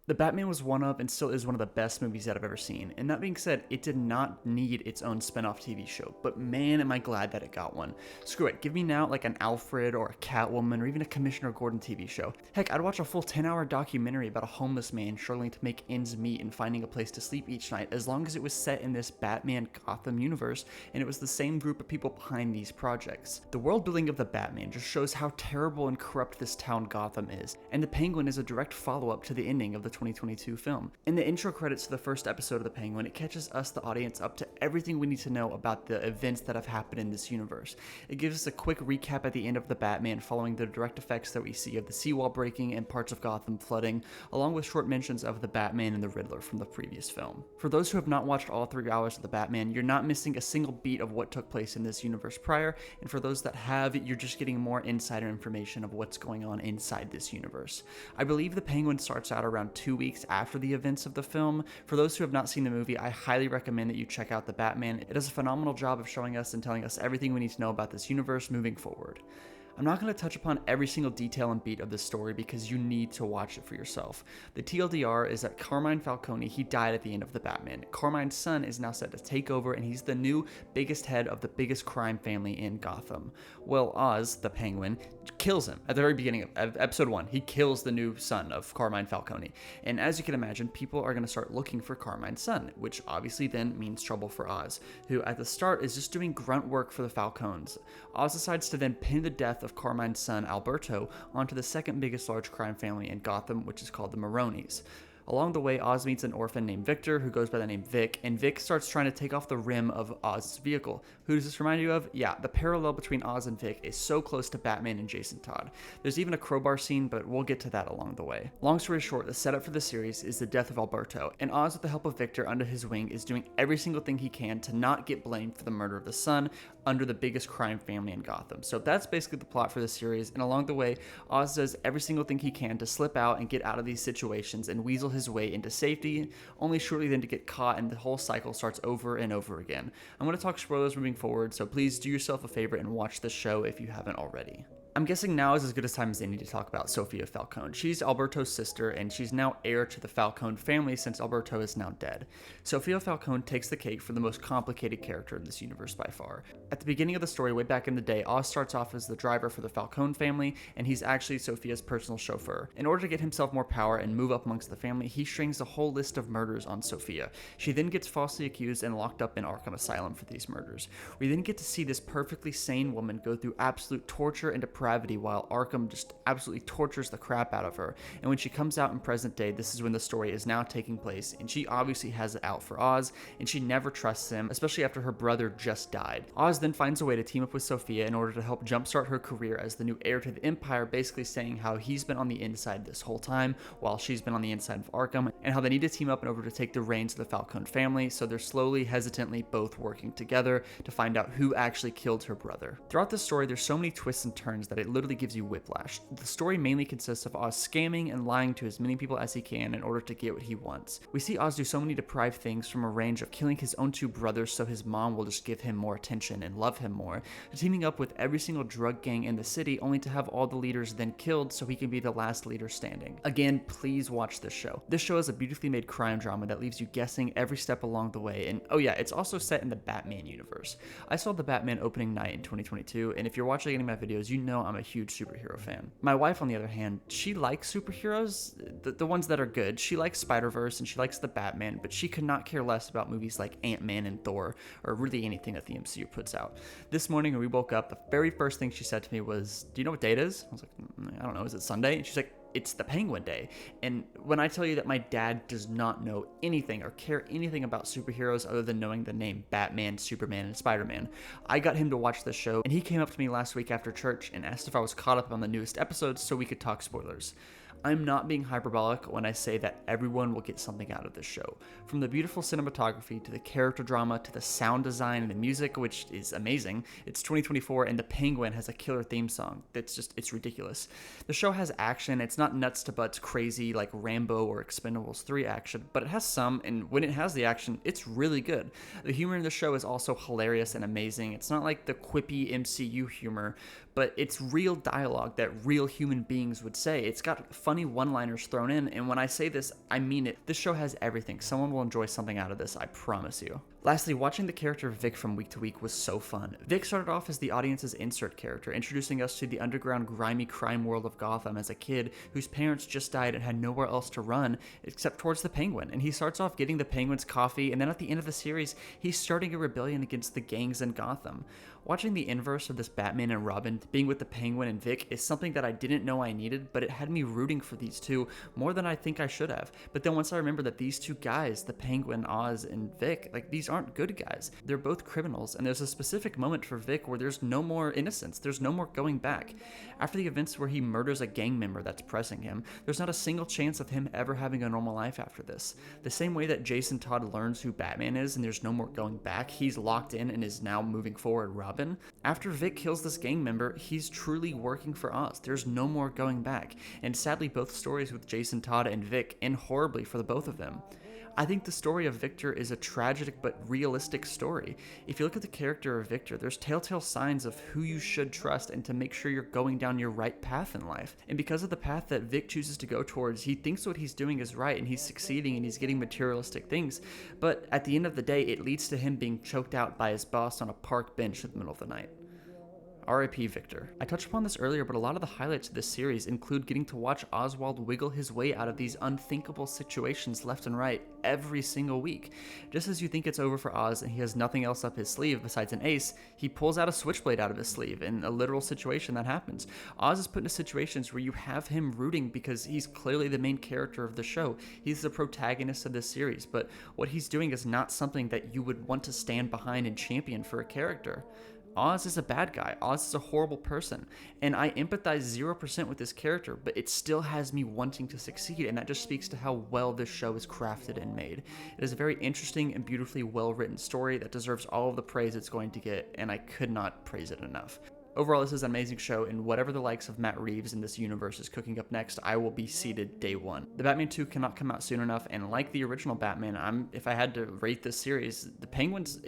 The Batman was one of and still is one of the best movies that I've ever seen, and that being said, it did not need its own spin-off TV show, but man am I glad that it got one. Screw it, give me now like an Alfred or a Catwoman or even a Commissioner Gordon TV show. Heck, I'd watch a full 10-hour documentary about a homeless man struggling to make ends meet and finding a place to sleep each night, as long as it was set in this Batman Gotham universe and it was the same group of people behind these projects. The world building of the Batman just shows how terrible and corrupt this town Gotham is, and the Penguin is a direct follow-up to the ending of the 2022 film. In the intro credits to the first episode of The Penguin, it catches us, the audience, up to everything we need to know about the events that have happened in this universe. It gives us a quick recap at the end of The Batman following the direct effects that we see of the seawall breaking and parts of Gotham flooding, along with short mentions of the Batman and the Riddler from the previous film. For those who have not watched all 3 hours of The Batman, you're not missing a single beat of what took place in this universe prior, and for those that have, you're just getting more insider information of what's going on inside this universe. I believe The Penguin starts out around 2 weeks after the events of the film. For those who have not seen the movie, I highly recommend that you check out The Batman. It does a phenomenal job of showing us and telling us everything we need to know about this universe moving forward. I'm not going to touch upon every single detail and beat of this story because you need to watch it for yourself. The TLDR is that Carmine Falcone, he died at the end of The Batman. Carmine's son is now set to take over, and he's the new biggest head of the biggest crime family in Gotham. Well, Oz, the Penguin, kills him at the very beginning of episode 1. He kills the new son of Carmine Falcone. And as you can imagine, people are going to start looking for Carmine's son, which obviously then means trouble for Oz, who at the start is just doing grunt work for the Falcones. Oz decides to then pin the death of Carmine's son Alberto onto the second biggest large crime family in Gotham, which is called the Maronis. Along the way, Oz meets an orphan named Victor who goes by the name Vic, and Vic starts trying to take off the rim of Oz's vehicle. Who does this remind you of? Yeah, the parallel between Oz and Vic is so close to Batman and Jason Todd. There's even a crowbar scene, but we'll get to that along the way. Long story short, the setup for the series is the death of Alberto, and Oz, with the help of Victor under his wing, is doing every single thing he can to not get blamed for the murder of the son under the biggest crime family in Gotham. So that's basically the plot for the series, and along the way, Oz does every single thing he can to slip out and get out of these situations and weasel his way into safety, only shortly then to get caught, and the whole cycle starts over and over again. I'm going to talk spoilers moving forward, so please do yourself a favor and watch the show if you haven't already. I'm guessing now is as good a time as any to talk about Sofia Falcone. She's Alberto's sister, and she's now heir to the Falcone family since Alberto is now dead. Sofia Falcone takes the cake for the most complicated character in this universe by far. At the beginning of the story, way back in the day, Oz starts off as the driver for the Falcone family, and he's actually Sofia's personal chauffeur. In order to get himself more power and move up amongst the family, he strings a whole list of murders on Sofia. She then gets falsely accused and locked up in Arkham Asylum for these murders. We then get to see this perfectly sane woman go through absolute torture and depravity while Arkham just absolutely tortures the crap out of her. And when she comes out in present day, this is when the story is now taking place, and she obviously has it out for Oz, and she never trusts him, especially after her brother just died. Oz then finds a way to team up with Sofia in order to help jumpstart her career as the new heir to the Empire, basically saying how he's been on the inside this whole time while she's been on the inside of Arkham, and how they need to team up in order to take the reins of the Falcone family. So they're slowly, hesitantly both working together to find out who actually killed her brother. Throughout this story, there's so many twists and turns that it literally gives you whiplash. The story mainly consists of Oz scamming and lying to as many people as he can in order to get what he wants. We see Oz do so many deprived things, from a range of killing his own 2 brothers so his mom will just give him more attention and love him more, to teaming up with every single drug gang in the city only to have all the leaders then killed so he can be the last leader standing. Again, please watch this show. This show is a beautifully made crime drama that leaves you guessing every step along the way, and oh yeah, it's also set in the Batman universe. I saw the Batman opening night in 2022, and if you're watching any of my videos, you know I'm a huge superhero fan. My wife, on the other hand, she likes superheroes, the ones that are good. She likes Spider-Verse and she likes the Batman, but she could not care less about movies like Ant-Man and Thor, or really anything that the MCU puts out. This morning when we woke up, the very first thing she said to me was, "Do you know what date it is?" I was like, "I don't know, is it Sunday?" And she's like, "It's the Penguin Day." And when I tell you that my dad does not know anything or care anything about superheroes other than knowing the name Batman, Superman, and Spider-Man, I got him to watch the show, and he came up to me last week after church and asked if I was caught up on the newest episodes so we could talk spoilers. I'm not being hyperbolic when I say that everyone will get something out of this show. From the beautiful cinematography to the character drama to the sound design and the music, which is amazing. It's 2024 and the Penguin has a killer theme song. It's ridiculous. The show has action. It's not nuts to butts crazy like Rambo or Expendables 3 action, but it has some, and when it has the action, it's really good. The humor in the show is also hilarious and amazing. It's not like the quippy MCU humor, but it's real dialogue that real human beings would say. It's got funny one-liners thrown in, and when I say this, I mean it. This show has everything. Someone will enjoy something out of this, I promise you. Lastly, watching the character of Vic from week to week was so fun. Vic started off as the audience's insert character, introducing us to the underground grimy crime world of Gotham as a kid whose parents just died and had nowhere else to run except towards the Penguin. And he starts off getting the Penguin's coffee, and then at the end of the series, he's starting a rebellion against the gangs in Gotham. Watching the inverse of this Batman and Robin being with the Penguin and Vic is something that I didn't know I needed, but it had me rooting for these two more than I think I should have. But then once I remember that these two guys, the Penguin, Oz, and Vic, like, these aren't good guys. They're both criminals, and there's a specific moment for Vic where there's no more innocence. There's no more going back. After the events where he murders a gang member that's pressing him, there's not a single chance of him ever having a normal life after this. The same way that Jason Todd learns who Batman is and there's no more going back, he's locked in and is now moving forward Robin. After Vic kills this gang member, he's truly working for Oz. There's no more going back. And sadly, both stories with Jason Todd and Vic end horribly for the both of them. I think the story of Victor is a tragic but realistic story. If you look at the character of Victor, there's telltale signs of who you should trust and to make sure you're going down your right path in life. And because of the path that Vic chooses to go towards, he thinks what he's doing is right and he's succeeding and he's getting materialistic things. But at the end of the day, it leads to him being choked out by his boss on a park bench in the middle of the night. R.I.P. Victor. I touched upon this earlier, but a lot of the highlights of this series include getting to watch Oswald wiggle his way out of these unthinkable situations left and right every single week. Just as you think it's over for Oz and he has nothing else up his sleeve besides an ace, he pulls out a switchblade out of his sleeve in a literal situation that happens. Oz is put into situations where you have him rooting because he's clearly the main character of the show. He's the protagonist of this series, but what he's doing is not something that you would want to stand behind and champion for a character. Oz is a bad guy. Oz is a horrible person. And I empathize 0% with this character, but it still has me wanting to succeed, and that just speaks to how well this show is crafted and made. It is a very interesting and beautifully well-written story that deserves all of the praise it's going to get, and I could not praise it enough. Overall, this is an amazing show, and whatever the likes of Matt Reeves in this universe is cooking up next, I will be seated day one. The Batman 2 cannot come out soon enough, and like the original Batman, if I had to rate this series, the Penguin's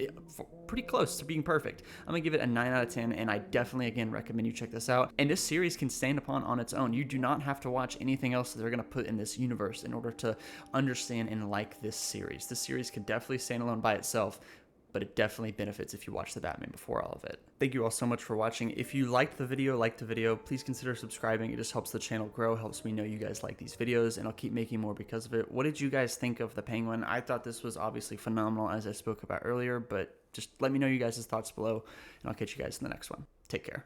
pretty close to being perfect. I'm gonna give it a 9 out of 10, and I definitely, again, recommend you check this out. And this series can stand upon on its own. You do not have to watch anything else that they're gonna put in this universe in order to understand and like this series. This series can definitely stand alone by itself, but it definitely benefits if you watch the Batman before all of it. Thank you all so much for watching. If you liked the video, please consider subscribing. It just helps the channel grow, helps me know you guys like these videos, and I'll keep making more because of it. What did you guys think of the Penguin? I thought this was obviously phenomenal, as I spoke about earlier, but just let me know you guys' thoughts below, and I'll catch you guys in the next one. Take care.